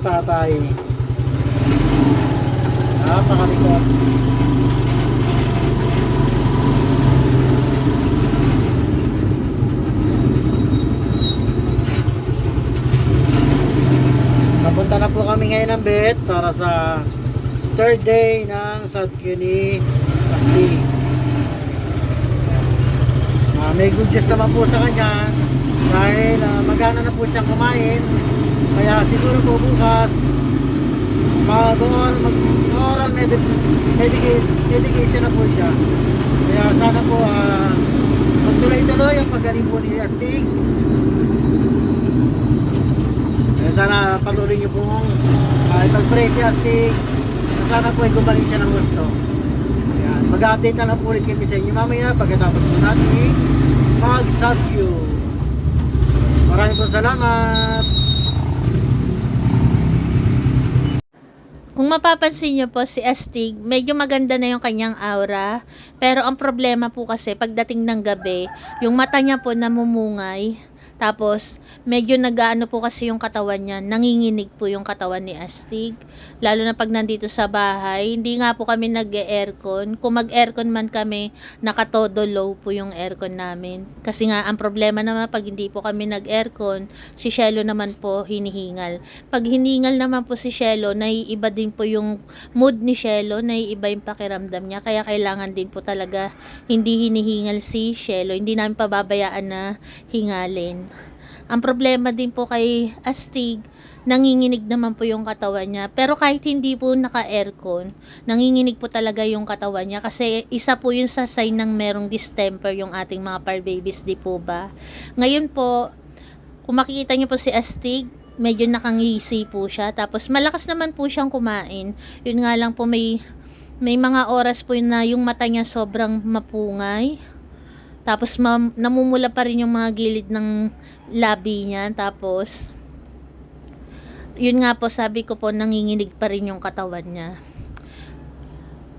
tatay. Napakalikot. Napunta na po kami ngayon ng vet para sa third day ng Sabkyu ni Astig. May good news naman po sa kanya dahil magana na po siyang kumain, kaya siguro po bukas mag-oral medication na po siya. Kaya sana po magtuloy-tuloy ang pagaling po ni Astig. Kaya sana patuloy niyo pong ipag-pray si Astig na sana po ay gumaling siya ng gusto. Mag-update na lang po ulit kami sa inyo mamaya pagkatapos po natin mag-Sabkyu. Maraming po salamat. Kung mapapansin nyo po si Astig, medyo maganda na yung kanyang aura. Pero ang problema po kasi pagdating ng gabi, yung mata niya po namumungay. Tapos, medyo nag-aano po kasi yung katawan niya. Nanginginig po yung katawan ni Astig. Lalo na pag nandito sa bahay. Hindi nga po kami nag-aircon. Kung mag-aircon man kami, nakatodo low po yung aircon namin. Kasi nga, ang problema naman pag hindi po kami nag-aircon, si Shelo naman po hinihingal. Pag hiningal naman po si Shelo, naiiba din po yung mood ni Shelo. Naiiba yung pakiramdam niya. Kaya kailangan din po talaga hindi hinihingal si Shelo. Hindi namin pababayaan na hingalin. Ang problema din po kay Astig, nanginginig naman po yung katawan niya. Pero kahit hindi po naka-aircon, nanginginig po talaga yung katawan niya. Kasi isa po yun sa sign ng merong distemper yung ating mga par babies, di po ba? Ngayon po, kung makikita niyo po si Astig, medyo nakangisi po siya. Tapos malakas naman po siyang kumain. Yun nga lang po may mga oras po na yung mata niya sobrang mapungay. Tapos namumula pa rin yung mga gilid ng labi niya. Tapos yun nga po, sabi ko po, nanginginig pa rin yung katawan niya.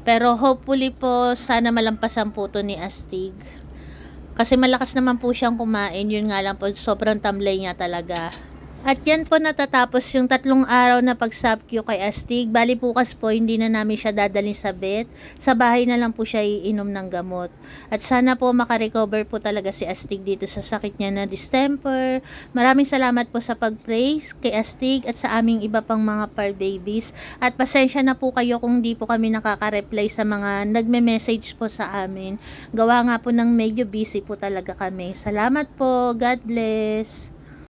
Pero hopefully po, sana malampasan po to ni Astig. Kasi malakas naman po siyang kumain. Yun nga lang po, sobrang tamlay niya talaga. At yan po natatapos yung 3 araw na pag-Sabkyu kay Astig. Bali bukas po, hindi na namin siya dadalhin sa vet. Sa bahay na lang po siya iinom ng gamot. At sana po makarecover po talaga si Astig dito sa sakit niya na distemper. Maraming salamat po sa pag-praise kay Astig at sa aming iba pang mga par babies. At pasensya na po kayo kung di po kami nakaka-reply sa mga nagme-message po sa amin. Gawa nga po ng medyo busy po talaga kami. Salamat po. God bless.